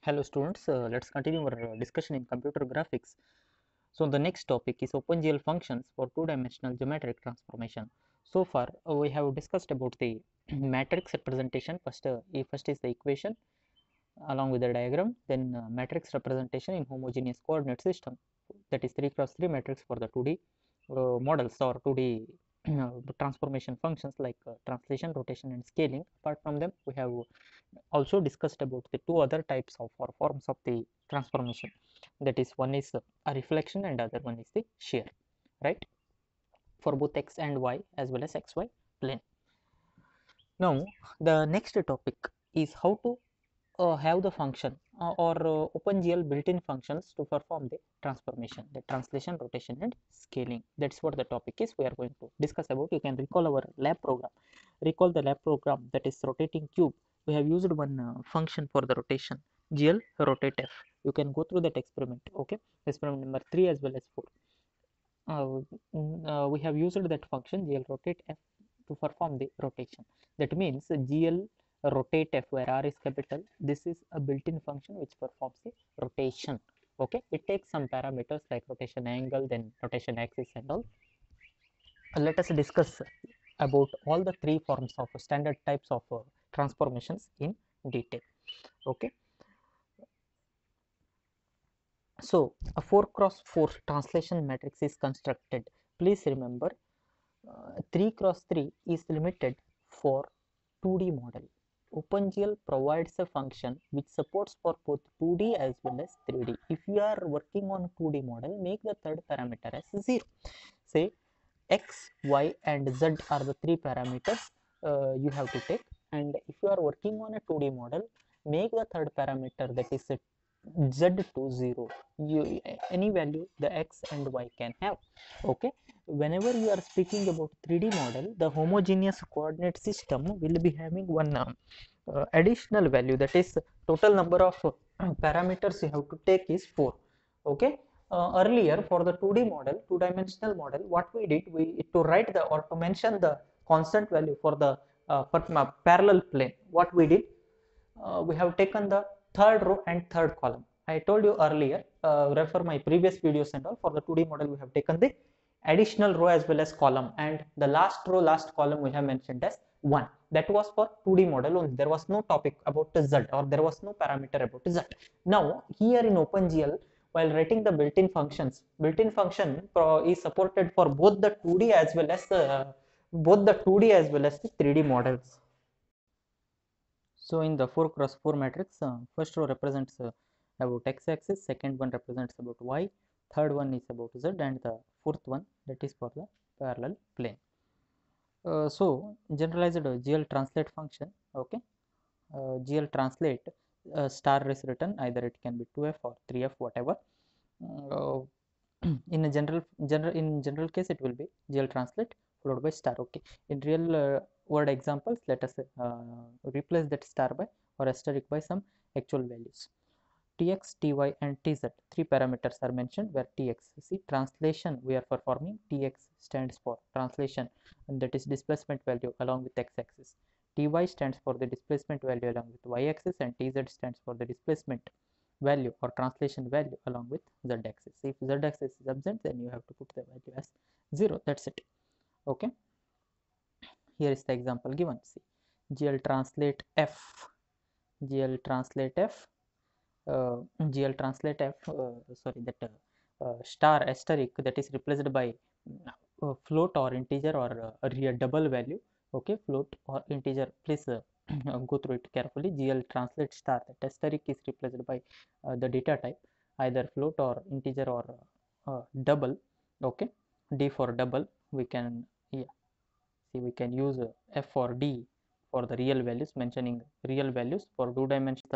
Hello students, let's continue our discussion in computer graphics. So the next topic is OpenGL functions for two-dimensional geometric transformation. So far we have discussed about the matrix representation. First is the equation along with the diagram, then matrix representation in homogeneous coordinate system, that is 3x3 matrix for the 2D models or 2D transformation functions like translation, rotation and scaling. Apart from them, we have also discussed about the two other types of or forms of the transformation, that is one is a reflection and other one is the shear, right, for both x and y as well as xy plane. Now the next topic is how to have the function or OpenGL built-in functions to perform the transformation, the translation, rotation and scaling. That's what the topic is we are going to discuss about. You can recall our lab program. Recall the lab program, that is rotating cube. We have used one function for the rotation, GL rotate F. You can go through that experiment, okay? Experiment number 3 as well as 4. We have used that function GL rotate F to perform the rotation. That means GL rotate F, where R is capital. This is a built-in function which performs the rotation. Okay, it takes some parameters like rotation angle, then rotation axis and all. Let us discuss about all the three forms of standard types of transformations in detail. Okay, so a 4x4 translation matrix is constructed. Please remember, 3x3 is limited for 2D model. OpenGL provides a function which supports for both 2D as well as 3D. If you are working on 2D model, make the third parameter as 0. Say x, y and z are the three parameters you have to take, and if you are working on a 2D model, make the third parameter, that is z to 0. Any value the x and y can have. Okay, whenever you are speaking about 3D model, the homogeneous coordinate system will be having one additional value, that is total number of parameters you have to take is 4. Okay, earlier for the 2D model, two-dimensional model, what we did, we to write the or to mention the constant value for the parallel plane, what we did, we have taken the third row and third column. I told you earlier, refer my previous videos and all. For the 2D model, we have taken the additional row as well as column, and the last row, last column we have mentioned as 1. That was for 2D model only. There was no topic about z, or there was no parameter about z. Now here in OpenGL, while writing the built-in functions, built-in function is supported for both the 2D as well as the 3D models. So in the 4x4 matrix, first row represents about x-axis, second one represents about y, third one is about z, and the fourth one, that is for the parallel plane. So generalized GL translate function, okay, GL translate, star is written, either it can be 2f or 3f, whatever. In a general case, it will be GL translate followed by star. Okay, in real word examples, let us replace that star by or asterisk by some actual values. Tx, ty and tz, three parameters are mentioned, where tx, see, translation we are performing, tx stands for translation, and that is displacement value along with x-axis. Ty stands for the displacement value along with y-axis, and tz stands for the displacement value or translation value along with z-axis. If z-axis is absent, then you have to put the value as 0. That's it. Okay, here is the example given. See, GL translate f, GL translate f, GL translate f, sorry, that star asterisk, that is replaced by float or integer or a real double value. Okay, float or integer, please go through it carefully. GL translate star, that asterisk is replaced by the data type, either float or integer or double. Okay, D for double, we can, yeah, see, we can use f or d for the real values, mentioning real values for 2 dimensions.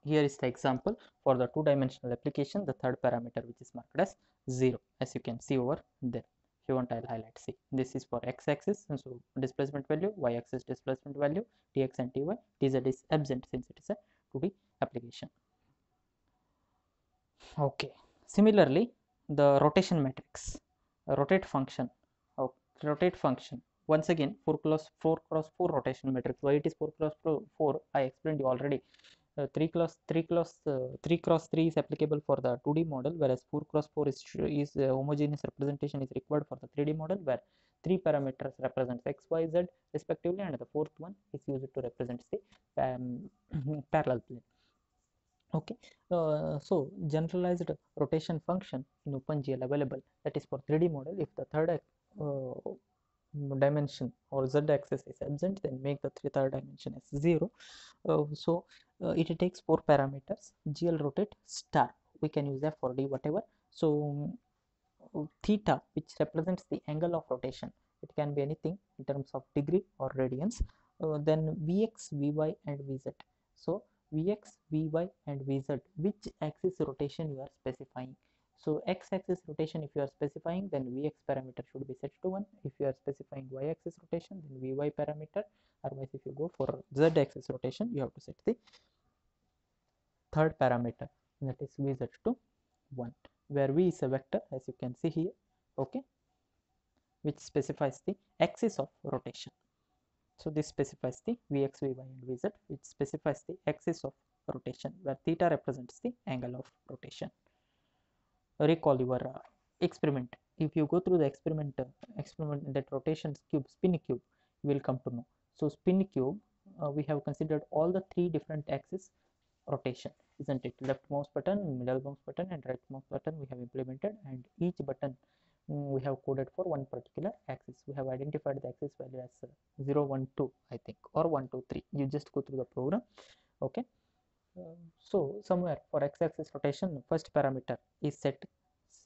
Here is the example for the 2-dimensional application, the third parameter which is marked as 0, as you can see over there. If you want, I'll highlight. See, this is for x-axis, and so displacement value, y-axis displacement value, tx and ty, tz is absent since it is a 2D application. Okay, similarly, the rotation matrix, rotate function, rotate function, once again 4x4 rotation matrix. Why it is 4x4? I explained you already. 3 cross 3 is applicable for the 2D model, whereas 4 cross 4 is homogeneous representation is required for the 3D model, where 3 parameters represents x, y, z respectively, and the fourth one is used to represent the parallel plane. Okay, so generalized rotation function in OpenGL available, that is for 3D model. If the third dimension or z axis is absent, then make the third dimension as 0. It takes 4 parameters. GL rotate star, we can use that for d whatever. So theta, which represents the angle of rotation, it can be anything in terms of degree or radians. Then Vx, Vy and Vz. So Vx, Vy and Vz, which axis rotation you are specifying. So x-axis rotation if you are specifying, then Vx parameter should be set to 1. If you are specifying y-axis rotation, then Vy parameter. Otherwise, if you go for z-axis rotation, you have to set the third parameter, that is Vz to 1, where V is a vector, as you can see here, okay, which specifies the axis of rotation. So this specifies the Vx, Vy and Vz, which specifies the axis of rotation, where theta represents the angle of rotation. Recall your experiment. If you go through the experiment that rotations cube, spin cube, you will come to know. So spin cube, we have considered all the 3 different axes rotation, isn't it? Left mouse button, middle mouse button and right mouse button we have implemented, and each button we have coded for one particular axis. We have identified the axis value as 0, 1, 2, I think, or 1, 2, 3. You just go through the program. Okay, so somewhere for x-axis rotation, first parameter is set,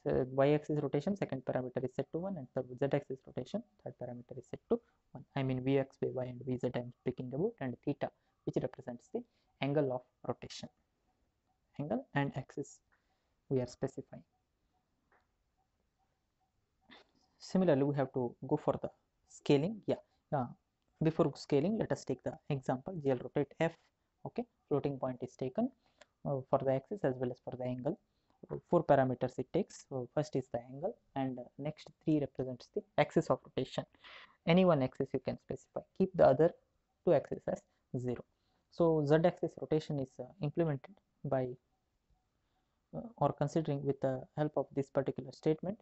y-axis rotation second parameter is set to 1, and for z-axis rotation third parameter is set to 1. I mean Vx, Vy and Vz I am speaking about, and theta, which represents the angle of rotation, angle and axis we are specifying. Similarly, we have to go for the scaling. Before scaling, let us take the example GL rotate f. Okay, floating point is taken for the axis as well as for the angle. 4 parameters it takes. So first is the angle, and next 3 represents the axis of rotation. Any one axis you can specify. Keep the other 2 axes as 0. So z axis rotation is implemented by or considering with the help of this particular statement.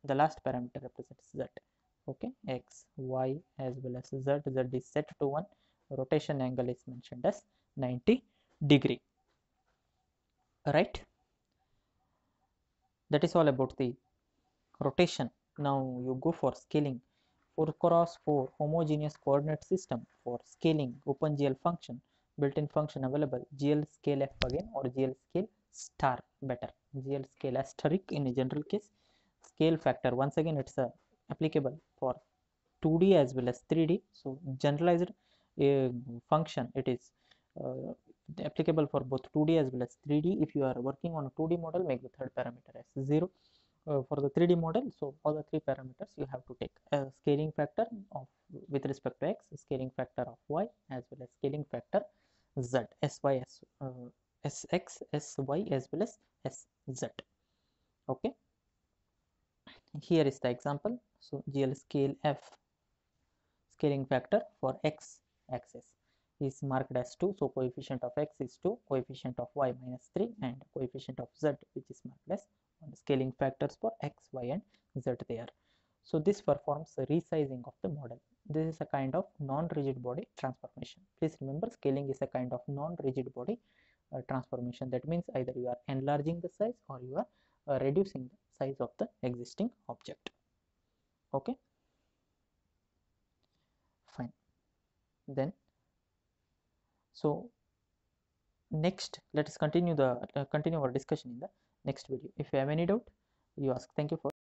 The last parameter represents z. Okay, x, y as well as z. Z is set to 1. Rotation angle is mentioned as 90 degree. Right, that is all about the rotation. Now you go for scaling. 4 cross 4 homogeneous coordinate system for scaling. OpenGL function, built-in function available. GL scale f again, or GL scale star, better GL scale asterisk in a general case. Scale factor, once again it's applicable for 2D as well as 3D. So generalized function, it is applicable for both 2D as well as 3D. If you are working on a 2D model, make the third parameter as 0. For the 3D model, so all the 3 parameters you have to take a scaling factor of with respect to x, scaling factor of y as well as scaling factor z, sy, sx, sy as well as sz. Okay, here is the example. So GL scale f, scaling factor for x axis is marked as 2. So coefficient of x is 2, coefficient of y minus 3, and coefficient of z, which is marked as 1. Scaling factors for x, y and z there. So this performs a resizing of the model. This is a kind of non-rigid body transformation. Please remember, scaling is a kind of non-rigid body transformation. That means either you are enlarging the size or you are reducing the size of the existing object. Okay, fine. Then so next, let us continue our discussion in the next video. If you have any doubt, you ask. Thank you for